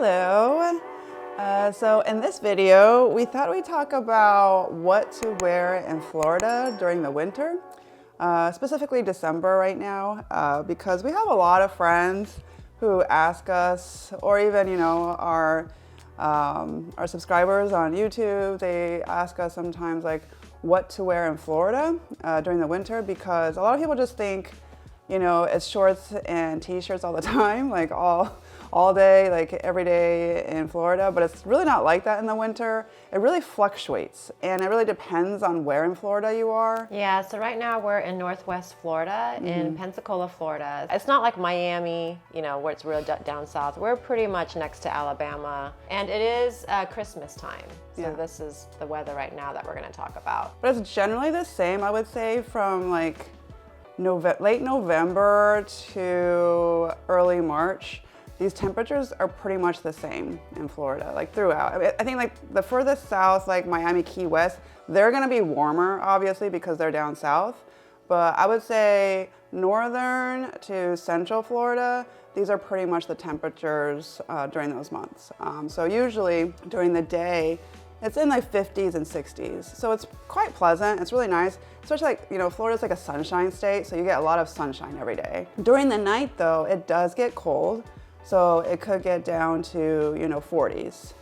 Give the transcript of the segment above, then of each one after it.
Hello. So in this video, we thought we'd talk about what to wear in Florida during the winter, specifically December right now, because we have a lot of friends who ask us, or even, our subscribers on YouTube, they ask us sometimes like what to wear in Florida during the winter, because a lot of people just think, it's shorts and t-shirts all the time, like all day, like every day in Florida, but it's really not like that in the winter. It really fluctuates, and it really depends on where in Florida you are. Yeah, so right now we're in Northwest Florida, in Pensacola, Florida. It's not like Miami, where it's real down south. We're pretty much next to Alabama, and it is Christmas time. So This is the weather right now that we're gonna talk about. But it's generally the same, I would say, from like late November to early March. These temperatures are pretty much the same in Florida, like throughout. I think like the furthest south, like Miami, Key West, they're gonna be warmer, obviously, because they're down south. But I would say northern to central Florida, these are pretty much the temperatures during those months. So usually during the day, it's in like 50s and 60s. So it's quite pleasant, it's really nice. Especially like, Florida's like a sunshine state, so you get a lot of sunshine every day. During the night though, it does get cold. So it could get down to, 40s.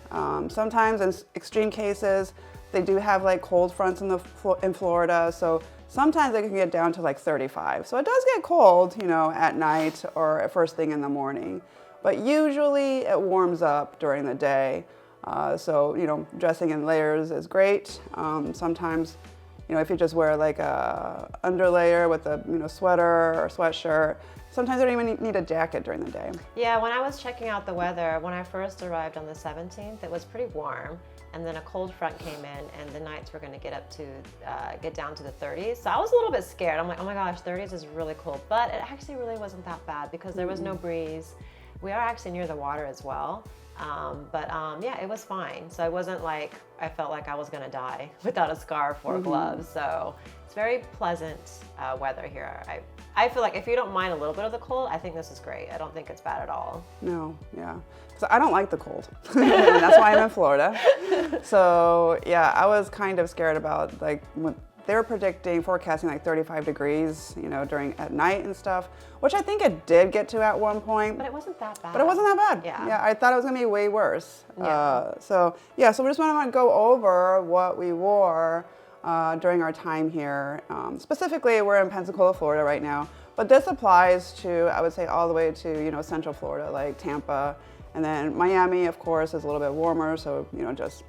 Sometimes in extreme cases, they do have like cold fronts in Florida. So sometimes it can get down to like 35. So it does get cold, at night or at first thing in the morning. But usually it warms up during the day. So, dressing in layers is great. Sometimes, if you just wear like a underlayer with a, sweater or sweatshirt, sometimes you don't even need a jacket during the day. Yeah, when I was checking out the weather, when I first arrived on the 17th, it was pretty warm. And then a cold front came in, and the nights were going to get down to the 30s. So I was a little bit scared. I'm like, oh my gosh, 30s is really cold. But it actually really wasn't that bad because there was no breeze. We are actually near the water as well. Yeah, it was fine. So it wasn't like I felt like I was gonna die without a scarf or gloves. So it's very pleasant weather here. I feel like if you don't mind a little bit of the cold, I think this is great. I don't think it's bad at all. No, yeah. So I don't like the cold. That's why I'm in Florida. So yeah, I was kind of scared about like when they were forecasting like 35 degrees, at night and stuff, which I think it did get to at one point. But it wasn't that bad. Yeah, I thought it was gonna be way worse. Yeah. So we just want to go over what we wore during our time here. Specifically, we're in Pensacola, Florida right now, but this applies to, I would say, all the way to, Central Florida, like Tampa, and then Miami, of course, is a little bit warmer, so, just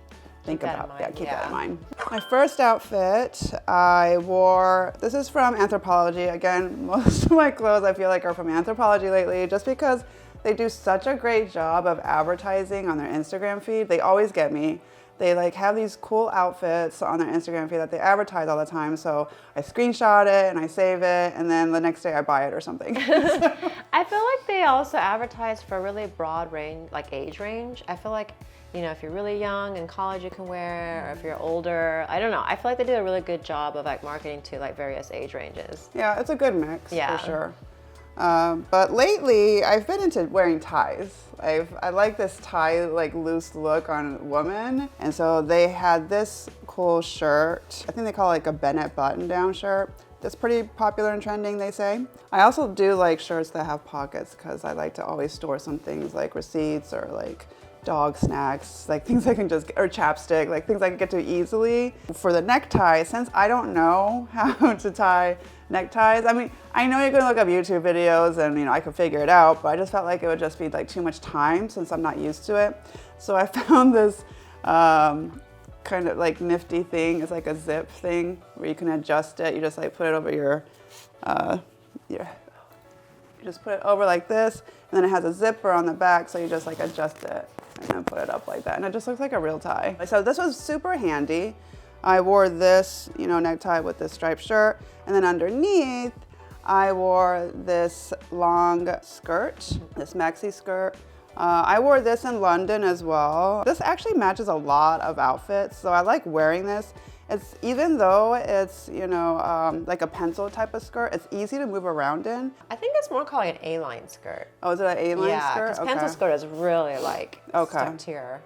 keep that in mind. My first outfit I wore, this is from Anthropologie. Again, most of my clothes I feel like are from Anthropologie lately, just because they do such a great job of advertising on their Instagram feed. They always get me. They like have these cool outfits on their Instagram feed that they advertise all the time. So I screenshot it and I save it, and then the next day I buy it or something. I feel like they also advertise for a really broad range, like age range. I feel like, if you're really young in college you can wear, or if you're older, I don't know. I feel like they do a really good job of like marketing to like various age ranges. Yeah, it's a good mix for sure. But lately I've been into wearing ties. I like this tie, like loose look on women. And so they had this cool shirt. I think they call it like a Bennett button-down shirt. That's pretty popular and trending, they say. I also do like shirts that have pockets because I like to always store some things like receipts or like dog snacks, like things I can or chapstick, like things I can get to easily. For the necktie, since I don't know how to tie neckties, I mean, I know you're gonna look up YouTube videos and I could figure it out, but I just felt like it would just be like too much time since I'm not used to it. So I found this kind of like nifty thing. It's like a zip thing where you can adjust it. You just like put it over you just put it over like this, and then it has a zipper on the back, so you just like adjust it and then put it up like that, and it just looks like a real tie. So this was super handy. I wore this, necktie with this striped shirt, and then underneath I wore this long skirt, this maxi skirt I wore this in London as well. This actually matches a lot of outfits, so I like wearing this. It's, even though it's, you know, like a pencil type of skirt, it's easy to move around in. I think it's more called an A-line skirt. Oh, is it an A-line Yeah, skirt? because pencil skirt is really like stuck to your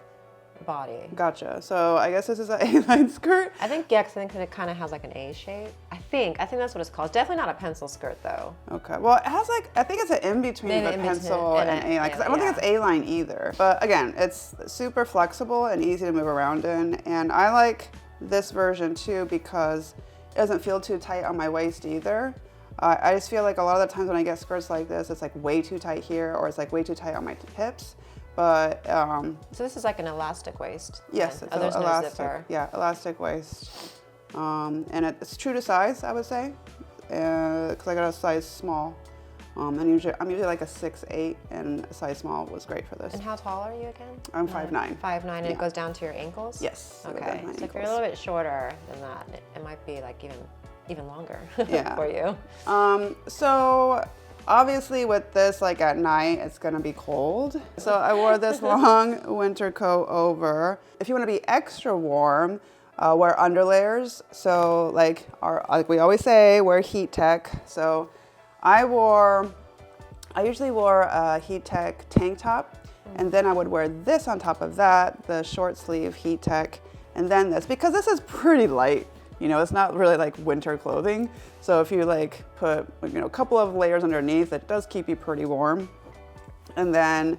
body. Gotcha. So I guess this is an A-line skirt. I think, yeah, because I think it kind of has like an A shape. I think that's what it's called. It's definitely not a pencil skirt though. Okay. Well, it has like, I think it's an in-between Maybe of a pencil and an A-line, because I don't think it's A-line either. But again, it's super flexible and easy to move around in. And I like this version too because it doesn't feel too tight on my waist either. I just feel like a lot of the times when I get skirts like this, it's like way too tight here, or it's like way too tight on my hips. But so this is like an elastic waist. yes, it's there's elastic. No zipper. Yeah, elastic waist, and it's true to size, I would say, because I got a size small. And I'm usually like a 6'8", and a size small was great for this. And how tall are you again? I'm 5'9". 5'9", and it goes down to your ankles? Yes. Okay, so if you're a little bit shorter than that, it might be like even longer for you. So obviously with this, like at night, it's gonna be cold. So I wore this long winter coat over. If you wanna be extra warm, wear underlayers. So like we always say, wear heat tech. So I usually wore a heat tech tank top, and then I would wear this on top of that, the short sleeve heat tech, and then this, because this is pretty light. You know, it's not really like winter clothing. So if you like put, you know, a couple of layers underneath, it does keep you pretty warm. And then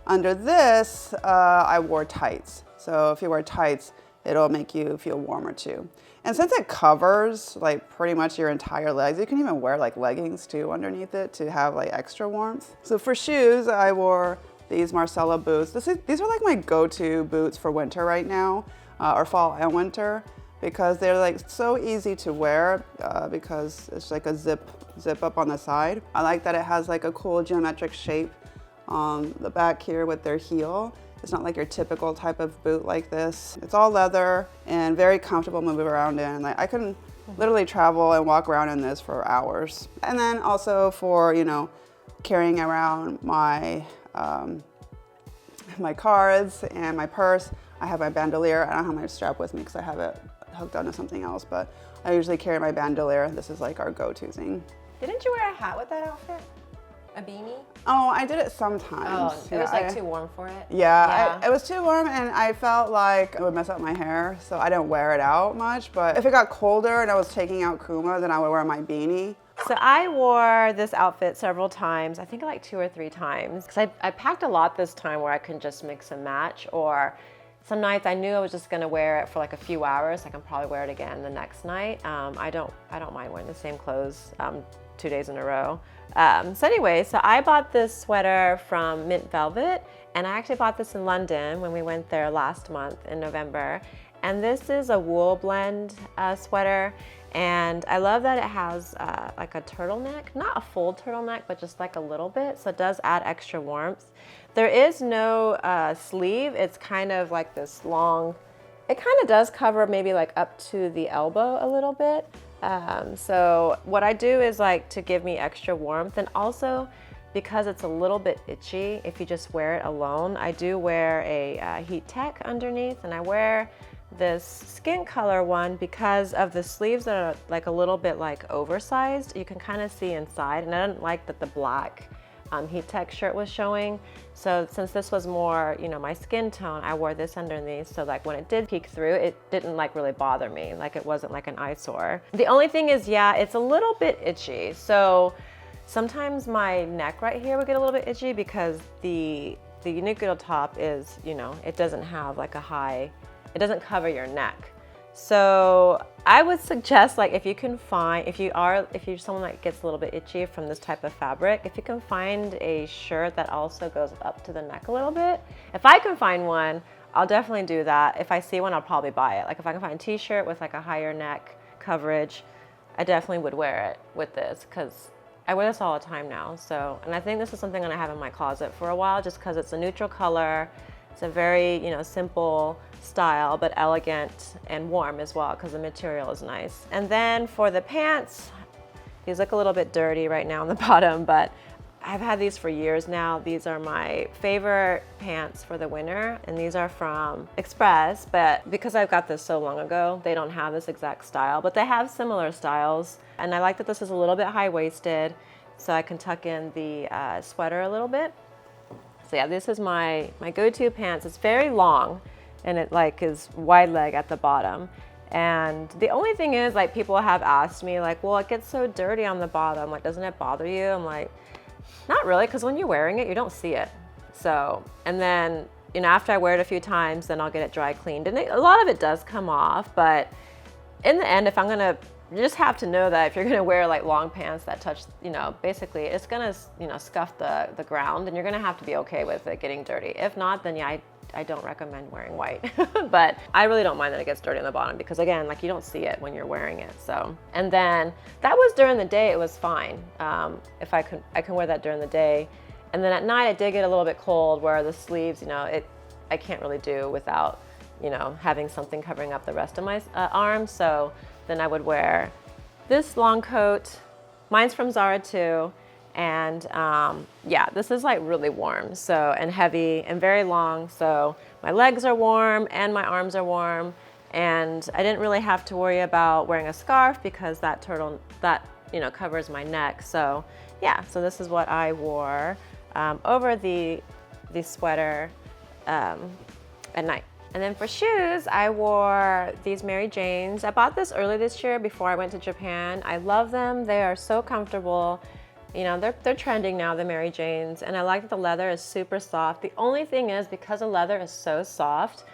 under this, I wore tights. So if you wear tights, it'll make you feel warmer too. And since it covers like pretty much your entire legs, you can even wear like leggings too underneath it to have like extra warmth. So for shoes, I wore these Marcella boots. These are like my go-to boots for winter right now, or fall and winter, because they're like so easy to wear because it's like a zip up on the side. I like that it has like a cool geometric shape on the back here with their heel. It's not like your typical type of boot like this. It's all leather and very comfortable moving around in. Like I can literally travel and walk around in this for hours. And then also for, you know, carrying around my my cards and my purse, I have my bandolier. I don't have my strap with me because I have it hooked onto something else, but I usually carry my bandolier. This is like our go-to thing. Didn't you wear a hat with that outfit? A beanie? Oh, I did it sometimes. Oh, it was like too warm for it? Yeah. It was too warm, and I felt like it would mess up my hair, so I didn't wear it out much. But if it got colder and I was taking out Kuma, then I would wear my beanie. So I wore this outfit several times, I think like 2 or 3 times, because I packed a lot this time where I can just mix and match, or some nights I knew I was just gonna wear it for like a few hours. I can probably wear it again the next night. I don't mind wearing the same clothes 2 days in a row. So anyway, so I bought this sweater from Mint Velvet, and I actually bought this in London when we went there last month in November. And this is a wool blend sweater, and I love that it has like a turtleneck, not a full turtleneck, but just like a little bit, so it does add extra warmth. There is no sleeve. It's kind of like this long, it kind of does cover maybe like up to the elbow a little bit. So what I do is like to give me extra warmth, and also because it's a little bit itchy if you just wear it alone, I do wear a heat tech underneath, and I wear this skin color one because of the sleeves that are like a little bit like oversized. You can kind of see inside, and I didn't like that the black heat tech shirt was showing. So since this was more, you know, my skin tone, I wore this underneath. So like when it did peek through, it didn't like really bother me. Like it wasn't like an eyesore. The only thing is, yeah, it's a little bit itchy. So sometimes my neck right here would get a little bit itchy because the unique top is, you know, it doesn't have like a high, it doesn't cover your neck. So I would suggest, like, if you can find, if you're someone that gets a little bit itchy from this type of fabric, if you can find a shirt that also goes up to the neck a little bit. If I can find one, I'll definitely do that. If I see one, I'll probably buy it. Like if I can find a t-shirt with like a higher neck coverage, I definitely would wear it with this, because I wear this all the time now. So, and I think this is something I'm gonna have in my closet for a while, just because it's a neutral color. It's a very, you know, simple style, but elegant and warm as well, because the material is nice. And then for the pants, these look a little bit dirty right now on the bottom, but I've had these for years now. These are my favorite pants for the winter, and these are from Express, but because I've got this so long ago, they don't have this exact style, but they have similar styles. And I like that this is a little bit high-waisted, so I can tuck in the sweater a little bit. So yeah, this is my go-to pants. It's very long, and it like is wide leg at the bottom. And the only thing is, like, people have asked me, like, well, it gets so dirty on the bottom, like, doesn't it bother you? I'm like, not really, because when you're wearing it, you don't see it. So, and then, you know, after I wear it a few times, then I'll get it dry cleaned. And a lot of it does come off, but in the end, you just have to know that if you're gonna wear like long pants that touch, you know, basically it's gonna, you know, scuff the ground, and you're gonna have to be okay with it getting dirty. If not, then yeah, I don't recommend wearing white. But I really don't mind that it gets dirty on the bottom, because again, like, you don't see it when you're wearing it. So, and then that was during the day, it was fine. If I can wear that during the day. And then at night it did get a little bit cold, where the sleeves, you know, I can't really do without, you know, having something covering up the rest of my arm. So then I would wear this long coat. Mine's from Zara too. And yeah, this is like really warm, so, and heavy and very long. So my legs are warm and my arms are warm. And I didn't really have to worry about wearing a scarf, because that you know, covers my neck. So yeah, so this is what I wore over the sweater at night. And then for shoes, I wore these Mary Janes. I bought this early this year before I went to Japan. I love them. They are so comfortable. You know, they're trending now, the Mary Janes, and I like that the leather is super soft. The only thing is, because the leather is so soft,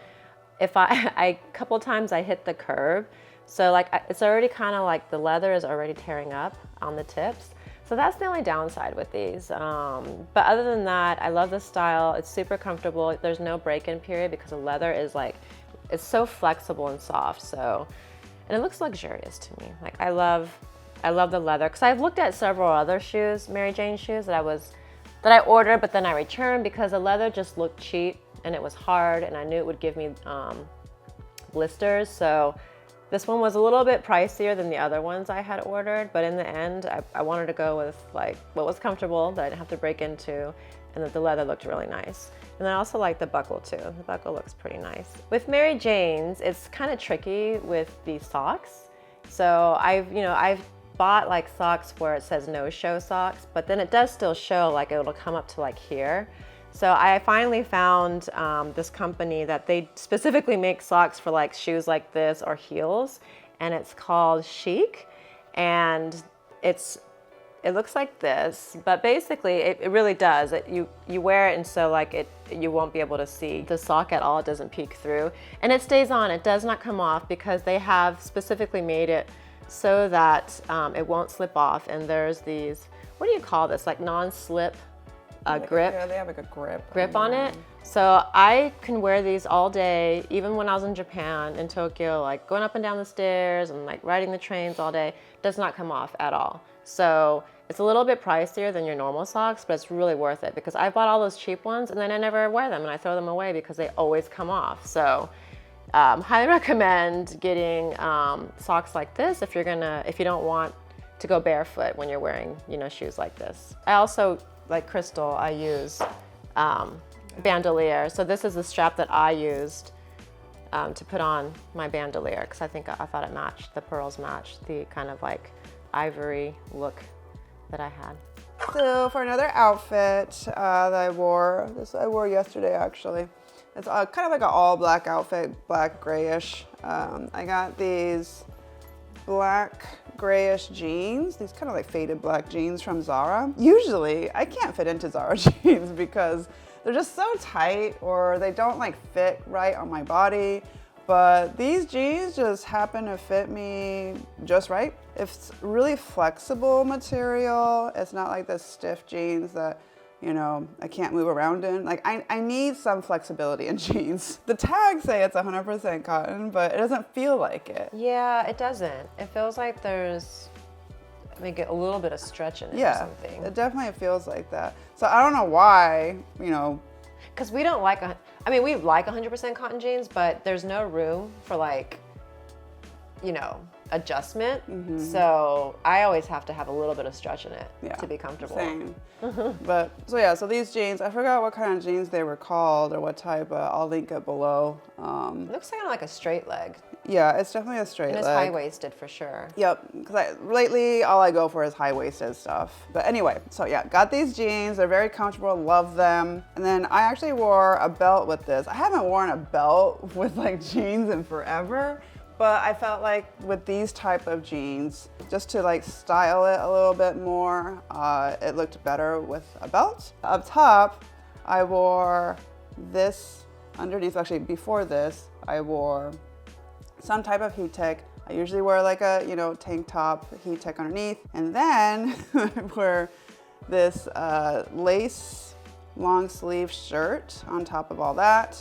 if a couple times I hit the curb, so like it's already kind of like the leather is already tearing up on the tips. So that's the only downside with these. But other than that, I love the style. It's super comfortable. There's no break-in period, because the leather is like, it's so flexible and soft. So, and it looks luxurious to me. Like, I love the leather, because I've looked at several other shoes, Mary Jane shoes, that I ordered, but then I returned because the leather just looked cheap and it was hard, and I knew it would give me blisters. So this one was a little bit pricier than the other ones I had ordered, but in the end, I wanted to go with like what was comfortable, that I didn't have to break into, and that the leather looked really nice. And I also like the buckle too. The buckle looks pretty nice. With Mary Janes, it's kind of tricky with the socks. So I've bought like socks where it says no show socks, but then it does still show, like it'll come up to like here. So I finally found this company that they specifically make socks for like shoes like this or heels, and it's called Chic, and it looks like this, but basically it really does. You wear it, and so like you won't be able to see the sock at all. It doesn't peek through, and it stays on. It does not come off, because they have specifically made it so that it won't slip off. And there's these, what do you call this, like non-slip grip? Yeah, they have like a grip on it. So I can wear these all day, even when I was in Japan, in Tokyo, like going up and down the stairs and like riding the trains all day. Does not come off at all. So it's a little bit pricier than your normal socks, but it's really worth it, because I bought all those cheap ones and then I never wear them, and I throw them away because they always come off. So highly recommend getting socks like this if you don't want to go barefoot when you're wearing, you know, shoes like this. I also, like Crystal, I use bandolier. So this is the strap that I used to put on my bandolier, because I thought it matched, the pearls matched the kind of like ivory look that I had. So for another outfit that I wore yesterday actually. It's kind of like an all black outfit, black grayish. I got these black grayish jeans, these kind of like faded black jeans from Zara. Usually I can't fit into Zara jeans because they're just so tight, or they don't like fit right on my body. But these jeans just happen to fit me just right. It's really flexible material. It's not like the stiff jeans that, you know, I can't move around in. Like, I need some flexibility in jeans. The tags say it's 100% cotton, but it doesn't feel like it. Yeah, it doesn't. It feels like there's maybe a little bit of stretch in it or something. It definitely feels like that. So I don't know why, you know. Because we don't like, we like 100% cotton jeans, but there's no room for like, you know, adjustment. So I always have to have a little bit of stretch in it Yeah, to be comfortable. Same. But so these jeans, I forgot what kind of jeans they were called or what type, but I'll link it below. It looks kind of like a straight leg. Yeah, it's definitely a straight And it's leg. high-waisted for sure. Yep, because lately all I go for is high-waisted stuff. But anyway, so yeah, got these jeans. They're very comfortable, love them. And then I actually wore a belt with this. I haven't worn a belt with like jeans in forever, but I felt like with these type of jeans, just to like style it a little bit more, it looked better with a belt. Up top, I wore this underneath. Actually, before this, I wore some type of heat tech. I usually wear like a, tank top, heat tech underneath. And then I wear this lace long sleeve shirt on top of all that.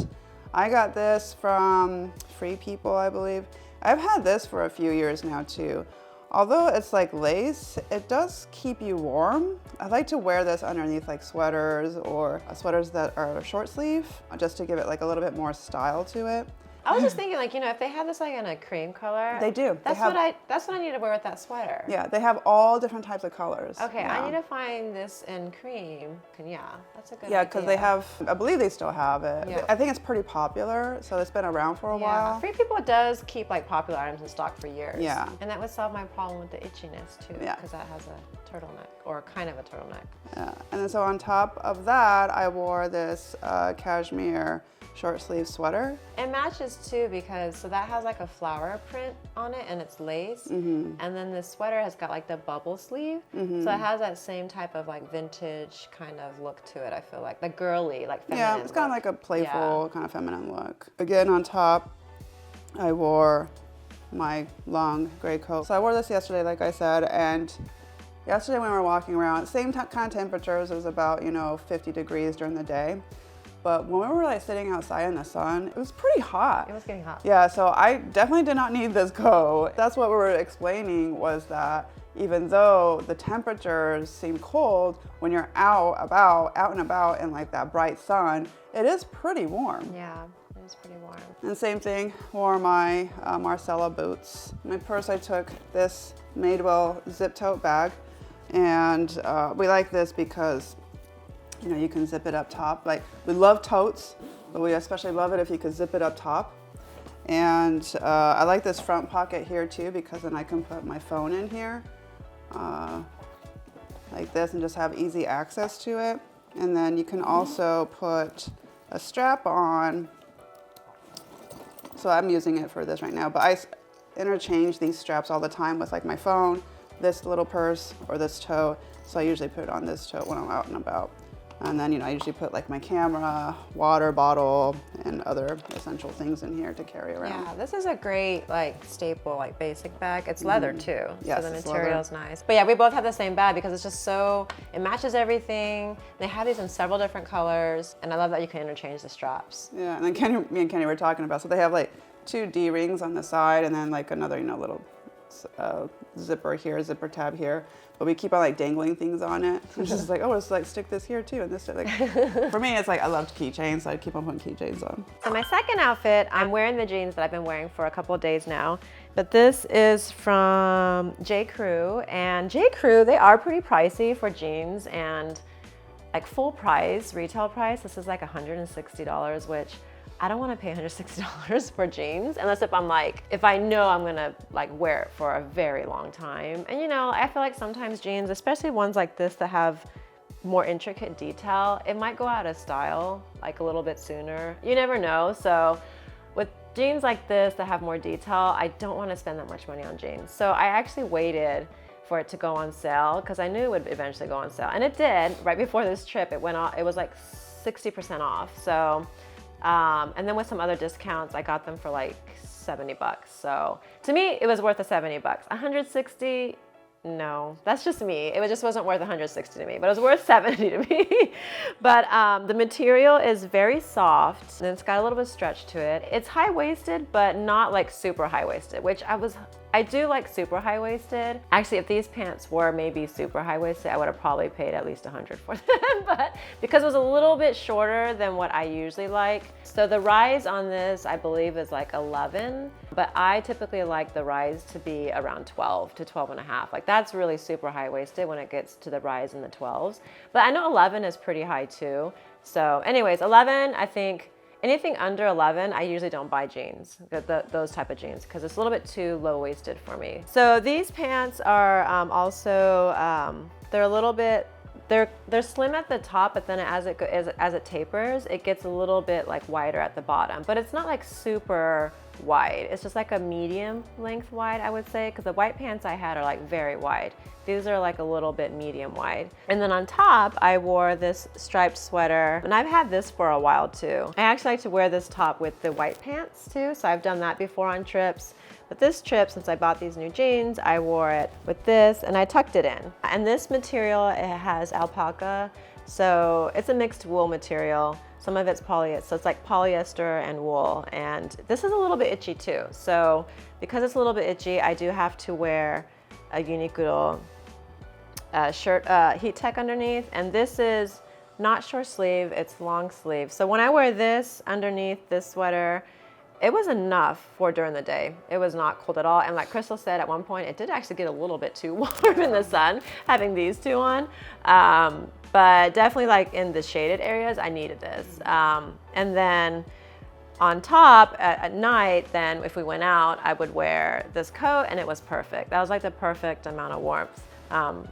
I got this from Free People, I believe. I've had this for a few years now too. Although it's like lace, it does keep you warm. I like to wear this underneath like sweaters or sweaters that are short sleeve, just to give it like a little bit more style to it. I was just thinking, like, if they had this like in a cream color. They do. That's what I need to wear with that sweater. Yeah, they have all different types of colors. Okay, yeah. I need to find this in cream. Yeah, that's a good idea. Yeah, because they have, I believe they still have it. Yeah. I think it's pretty popular, so it's been around for a while. Free People does keep like popular items in stock for years. Yeah. And that would solve my problem with the itchiness too. Yeah. Because that has a turtleneck, or kind of a turtleneck. Yeah. And then so on top of that, I wore this Cashmere Short-Sleeve Sweater. It matches too because that has like a flower print on it and it's lace. And then the sweater has got like the bubble sleeve. So it has that same type of like vintage kind of look to it, I feel like. The girly, like feminine Yeah, it's kind of look. like a playful kind of feminine look. Again, on top, I wore my long gray coat. So I wore this yesterday, like I said, and yesterday when we were walking around, same kind of temperatures, it was about, 50 degrees during the day. But when we were like sitting outside in the sun, it was pretty hot. It was getting hot. Yeah, so I definitely did not need this coat. That's what we were explaining, was that even though the temperatures seem cold, when you're out and about in like that bright sun, it is pretty warm. Yeah, it is pretty warm. And same thing, wore my Marcella boots. In my purse, I took this Madewell zip tote bag, and we like this because you can zip it up top. Like, we love totes, but we especially love it if you could zip it up top. And I like this front pocket here too, because then I can put my phone in here like this and just have easy access to it. And then you can also put a strap on. So I'm using it for this right now, but I interchange these straps all the time with like my phone, this little purse, or this tote. So I usually put it on this tote when I'm out and about. And then, I usually put like my camera, water bottle, and other essential things in here to carry around. Yeah, this is a great like staple, like basic bag. It's leather too, Yes, so the it's material's nice. But yeah, we both have the same bag because it's just it matches everything. They have these in several different colors, and I love that you can interchange the straps. Yeah, and then me and Kenny were talking about, so they have like 2 D-rings on the side, and then like another, little zipper tab here. But we keep on like dangling things on it. It's just like, let's like stick this here too, and this like. For me, it's like I love keychains, so I keep on putting keychains on. So my second outfit, I'm wearing the jeans that I've been wearing for a couple of days now. But this is from J. Crew, and J. Crew, they are pretty pricey for jeans, and like full price, retail price, this is like $160, which I don't want to pay $160 for jeans unless if I know I'm gonna like wear it for a very long time. And I feel like sometimes jeans, especially ones like this that have more intricate detail, it might go out of style like a little bit sooner. You never know. So with jeans like this that have more detail, I don't want to spend that much money on jeans. So I actually waited for it to go on sale because I knew it would eventually go on sale. And it did. Right before this trip, it went off. It was like 60% off. So and then with some other discounts, I got them for like $70. So to me, it was worth the $70. $160, no, that's just me. It just wasn't worth $160 to me, but it was worth $70 to me. But the material is very soft, and it's got a little bit of stretch to it. It's high-waisted, but not like super high-waisted, which I I do like super high-waisted. Actually, if these pants were maybe super high-waisted, I would have probably paid at least $100 for them, but because it was a little bit shorter than what I usually like. So the rise on this, I believe, is like 11, but I typically like the rise to be around 12 to 12 and a half. Like that's really super high-waisted when it gets to the rise in the 12s. But I know 11 is pretty high too. So anyways, 11, I think, anything under 11, I usually don't buy jeans, those type of jeans, because it's a little bit too low-waisted for me. So these pants are also, they're a little bit, they're slim at the top, but then as it tapers, it gets a little bit like wider at the bottom. But it's not like super wide. It's just like a medium length wide, I would say, because the white pants I had are like very wide. These are like a little bit medium wide. And then on top, I wore this striped sweater, and I've had this for a while too. I actually like to wear this top with the white pants too, so I've done that before on trips. But this trip, since I bought these new jeans, I wore it with this and I tucked it in. And this material, it has alpaca, so it's a mixed wool material. Some of it's polyester, so it's like polyester and wool. And this is a little bit itchy too. So because it's a little bit itchy, I do have to wear a Uniqlo shirt, heat tech underneath. And this is not short sleeve, it's long sleeve. So when I wear this underneath this sweater, it was enough for during the day. It was not cold at all. And like Crystal said at one point, it did actually get a little bit too warm in the sun, having these two on. But definitely like in the shaded areas, I needed this. And then on top at night, then if we went out, I would wear this coat and it was perfect. That was like the perfect amount of warmth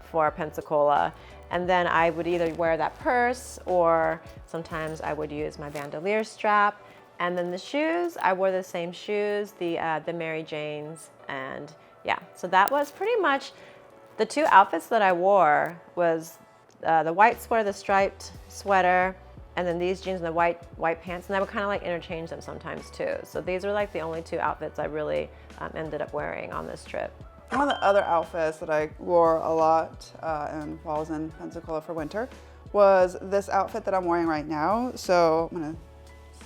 for Pensacola. And then I would either wear that purse or sometimes I would use my bandolier strap. And then the shoes, I wore the same shoes, the Mary Janes, and yeah. So that was pretty much the two outfits that I wore was the white sweater, the striped sweater, and then these jeans and the white pants, and I would kind of like interchange them sometimes too. So these were like the only two outfits I really ended up wearing on this trip. One of the other outfits that I wore a lot while I was in Pensacola for winter was this outfit that I'm wearing right now. So I'm gonna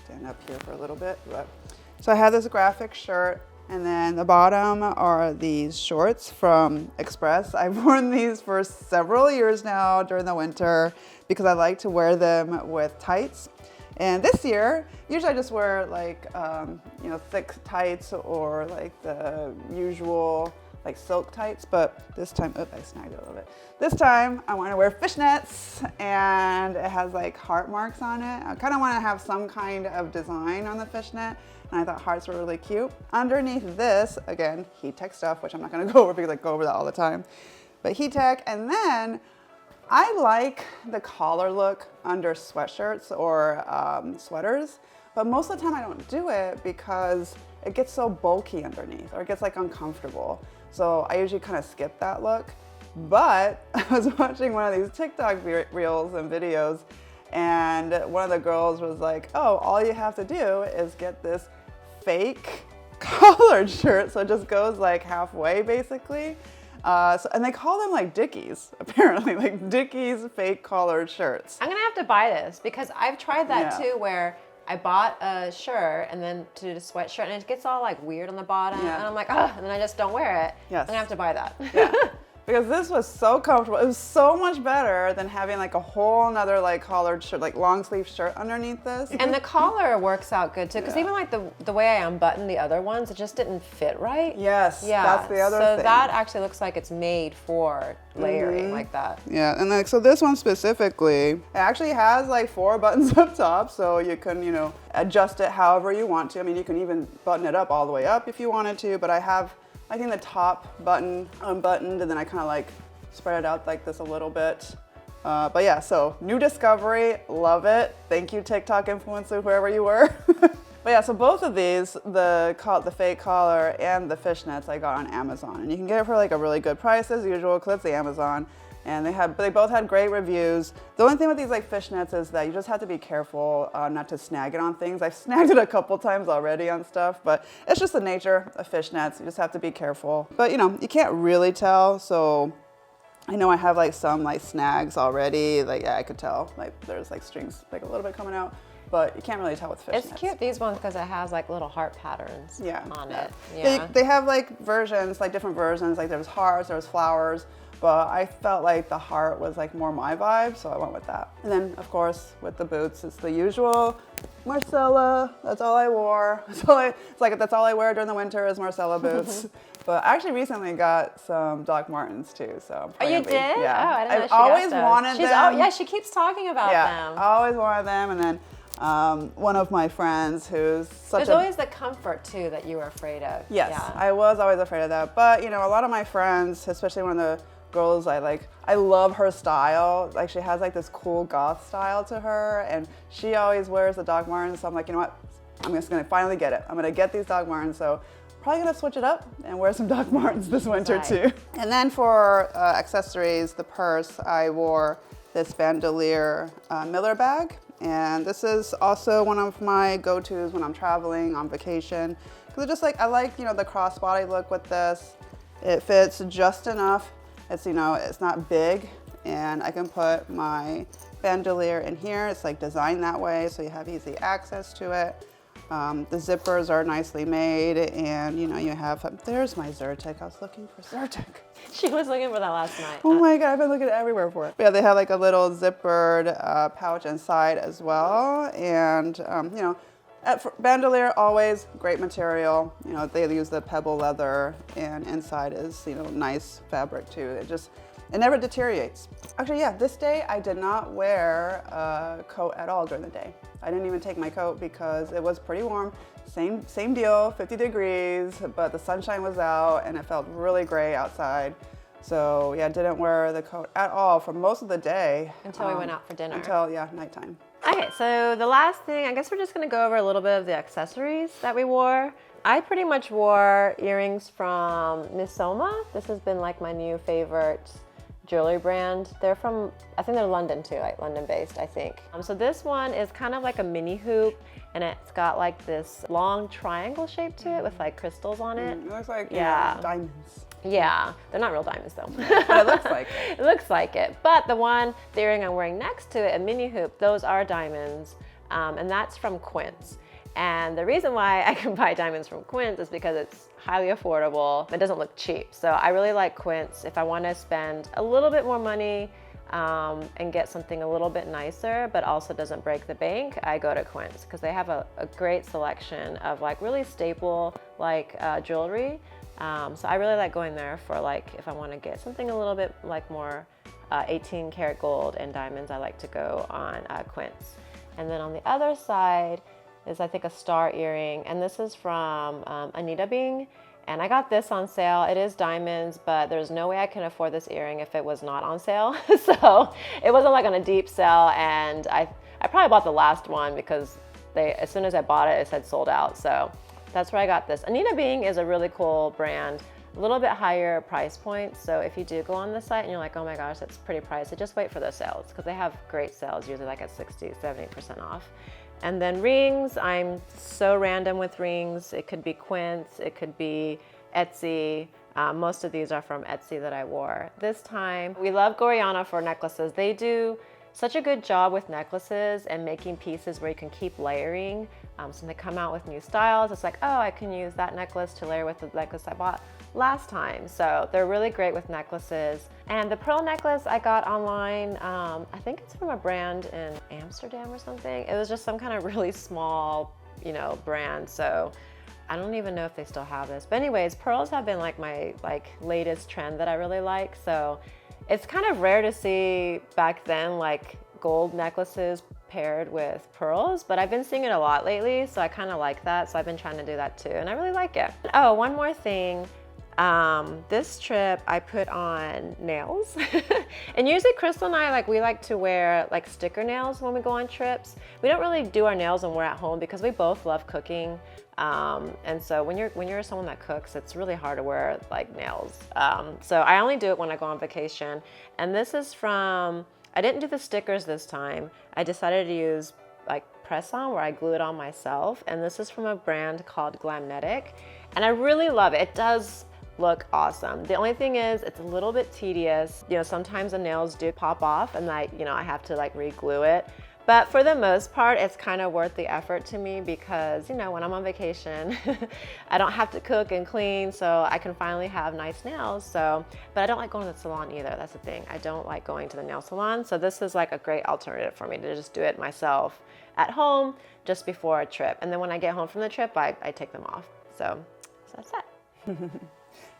stand up here for a little bit. So I have this graphic shirt, and then the bottom are these shorts from Express. I've worn these for several years now during the winter because I like to wear them with tights. And this year, usually I just wear like, thick tights or like the usual like silk tights, but this time, I snagged it a little bit. This time I want to wear fishnets, and it has like heart marks on it. I kind of want to have some kind of design on the fishnet, and I thought hearts were really cute. Underneath this, again, heat tech stuff, which I'm not going to go over because I go over that all the time, but heat tech. And then I like the collar look under sweatshirts or sweaters, but most of the time I don't do it because it gets so bulky underneath, or it gets like uncomfortable. So I usually kind of skip that look. But I was watching one of these TikTok reels and videos, and one of the girls was like, oh, all you have to do is get this fake collared shirt. So it just goes like halfway basically. And they call them like Dickies, apparently, like Dickies fake collared shirts. I'm gonna have to buy this because I've tried that too, where I bought a shirt and then to do a sweatshirt and it gets all like weird on the bottom, and I'm like, oh, and then I just don't wear it. Yes. I'm gonna have to buy that. Yeah. Because this was so comfortable. It was so much better than having like a whole nother like collared shirt, like long sleeve shirt underneath this. And the collar works out good too, because even like the way I unbuttoned the other ones, it just didn't fit right. Yes, yeah, that's the other thing. So that actually looks like it's made for layering like that. Yeah, and like, so this one specifically, it actually has like 4 buttons up top, so you can, adjust it however you want to. I mean, you can even button it up all the way up if you wanted to, but I think the top button unbuttoned, and then I kind of like spread it out like this a little bit. But yeah, so new discovery, love it. Thank you, TikTok influencer, whoever you were. But yeah, so both of these, the fake collar and the fishnets, I got on Amazon, and you can get it for like a really good price as usual, because it's the Amazon. And they both had great reviews. The only thing with these like fishnets is that you just have to be careful not to snag it on things. I've snagged it a couple times already on stuff, but it's just the nature of fishnets. You just have to be careful. But you can't really tell. So I know I have like some like snags already. Like, yeah, I could tell like there's like strings like a little bit coming out. but you can't really tell with fishnets. It's cute, these ones, because it has like little heart patterns on it. Yeah. They have like versions, like different versions, like there was hearts, there was flowers, but I felt like the heart was like more my vibe, so I went with that. And then of course with the boots, it's the usual Marcella. That's all I wore. It's like that's all I wear during the winter is Marcella boots. But I actually recently got some Doc Martens too, so. Oh, you did? Yeah. Oh, I didn't know I've always got those. wanted them. Oh, yeah, she keeps talking about them. I always wanted them, and then one of my friends who's such There's always the comfort too that you were afraid of. Yes, yeah. I was always afraid of that. But you know, a lot of my friends, especially one of the girls I love her style. Like she has like this cool goth style to her, and she always wears the Doc Martens. So I'm like, you know what? I'm just gonna finally get it. I'm gonna get these Doc Martens. So probably gonna switch it up and wear some Doc Martens this winter too. And then for accessories, the purse, I wore this bandolier Miller bag. And this is also one of my go-tos when I'm traveling on vacation. Because just like, I like, you know, the crossbody look with this. It fits just enough. It's, you know, it's not big, and I can put my bandolier in here. It's like designed that way, so you have easy access to it. The zippers are nicely made, and you know, you have, there's my Zyrtec. I was looking for Zyrtec. She was looking for that last night. Oh my God, I've been looking everywhere for it. But yeah, they have like a little zippered pouch inside as well. And you know, bandolier, always great material. You know, they use the pebble leather, and inside is, you know, nice fabric too. It never deteriorates. Actually, yeah, this day I did not wear a coat at all during the day. I didn't even take my coat because it was pretty warm. Same deal, 50 degrees, but the sunshine was out and it felt really great outside. So yeah, I didn't wear the coat at all for most of the day. Until we went out for dinner. Until, yeah, nighttime. Okay, so the last thing, I guess we're just gonna go over a little bit of the accessories that we wore. I pretty much wore earrings from Missoma. This has been like my new favorite jewelry brand. They're from, I think they're London too, like London based, I think. So this one is kind of like a mini hoop, and it's got like this long triangle shape to it with like crystals on it. It looks like diamonds. Yeah, they're not real diamonds though. But it looks like it. It looks like it. But the earring I'm wearing next to it, a mini hoop, those are diamonds, and that's from Quince. And the reason why I can buy diamonds from Quince is because it's highly affordable. It doesn't look cheap. So I really like Quince. If I want to spend a little bit more money and get something a little bit nicer, but also doesn't break the bank, I go to Quince because they have a great selection of like really staple like jewelry. So I really like going there for like, if I want to get something a little bit like more 18 karat gold and diamonds, I like to go on Quince. And then on the other side is I think a star earring, and this is from Anita Bing, and I got this on sale. It is diamonds, but there's no way I can afford this earring if it was not on sale. So it wasn't like on a deep sale, and I probably bought the last one because as soon as I bought it, it said sold out. So that's where I got this. Anita Bing is a really cool brand, a little bit higher price point. So if you do go on the site and you're like, oh my gosh, that's pretty pricey, just wait for the sales because they have great sales, usually like at 60, 70% off. And then rings, I'm so random with rings. It could be Quince, it could be Etsy. Most of these are from Etsy that I wore. This time, we love Goriana for necklaces. They do such a good job with necklaces and making pieces where you can keep layering. So they come out with new styles. It's like, oh, I can use that necklace to layer with the necklace I bought last time. So they're really great with necklaces. And the pearl necklace I got online, I think it's from a brand in Amsterdam or something. It was just some kind of really small, you know, brand. So I don't even know if they still have this. But anyways, pearls have been like my latest trend that I really like. So it's kind of rare to see back then like gold necklaces paired with pearls, but I've been seeing it a lot lately, so I kind of like that. So I've been trying to do that too, and I really like it. Oh, one more thing. This trip I put on nails. And usually Crystal and I, we like to wear like sticker nails when we go on trips. We don't really do our nails when we're at home because we both love cooking. And so when you're someone that cooks, it's really hard to wear like nails. So I only do it when I go on vacation. And this is from, I didn't do the stickers this time. I decided to use like press-on where I glue it on myself. And this is from a brand called Glamnetic. And I really love it. It does look awesome. The only thing is it's a little bit tedious. You know, sometimes the nails do pop off and I have to like re-glue it. But for the most part, it's kind of worth the effort to me because, you know, when I'm on vacation, I don't have to cook and clean, so I can finally have nice nails. So, but I don't like going to the salon either. That's the thing. I don't like going to the nail salon. So this is like a great alternative for me to just do it myself at home just before a trip. And then when I get home from the trip, I take them off. So that's it.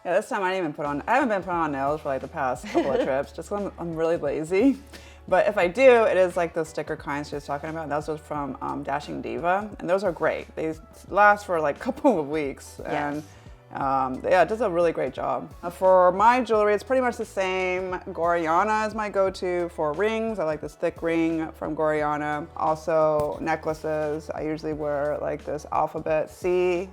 Yeah, this time I haven't been putting on nails for like the past couple of trips, just 'cause I'm really lazy. But if I do, it is like those sticker kinds she was talking about. Those are from Dashing Diva, and those are great. They last for like a couple of weeks, and yeah, it does a really great job. For my jewelry, it's pretty much the same. Gorjana is my go-to for rings. I like this thick ring from Gorjana. Also necklaces. I usually wear like this alphabet C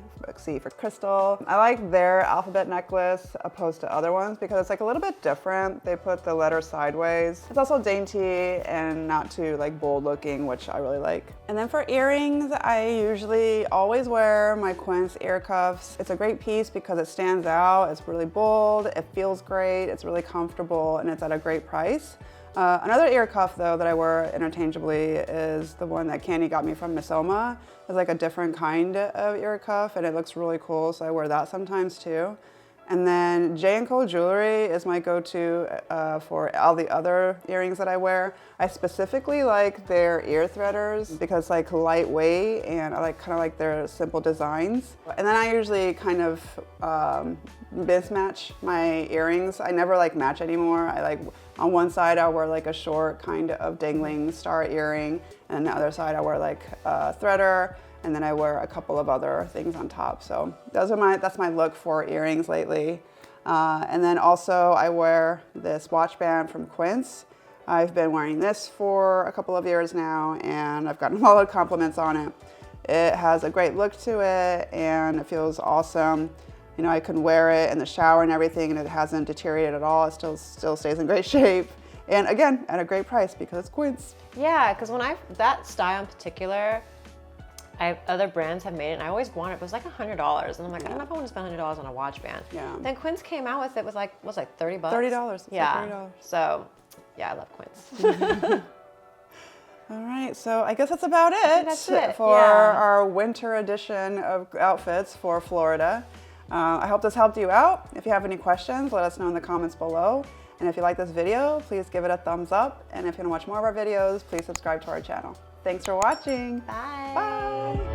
for crystal. I like their alphabet necklace opposed to other ones because it's like a little bit different. They put the letter sideways. It's also dainty and not too like bold looking, which I really like. And then for earrings, I usually always wear my Quince ear cuffs. It's a great piece because it stands out. It's really bold. It feels great. It's really comfortable and it's at a great price. Another ear cuff though that I wear interchangeably is the one that Candy got me from Misoma. It's like a different kind of ear cuff and it looks really cool, so I wear that sometimes too. And then J&Co Jewelry is my go-to for all the other earrings that I wear. I specifically like their ear threaders because it's like lightweight and I kind of like their simple designs. And then I usually kind of mismatch my earrings. I never like match anymore. I like on one side I'll wear like a short kind of dangling star earring, and on the other side I wear like a threader, and then I wear a couple of other things on top. So that's my look for earrings lately. And then also I wear this watch band from Quince. I've been wearing this for a couple of years now and I've gotten a lot of compliments on it. It has a great look to it and it feels awesome. You know, I can wear it in the shower and everything and it hasn't deteriorated at all. It still stays in great shape. And again, at a great price because it's Quince. Yeah, because that style in particular, other brands have made it and I always wanted it, but it was like $100. And I'm like, I don't know if I want to spend $100 on a watch band. Yeah. Then Quince came out with it, was like 30 bucks? $30. Yeah. Like $30. So, yeah, I love Quince. All right, so I guess that's about it, That's it, for yeah. our winter edition of outfits for Florida. I hope this helped you out. If you have any questions, let us know in the comments below. And if you like this video, please give it a thumbs up. And if you want to watch more of our videos, please subscribe to our channel. Thanks for watching. Bye. Bye.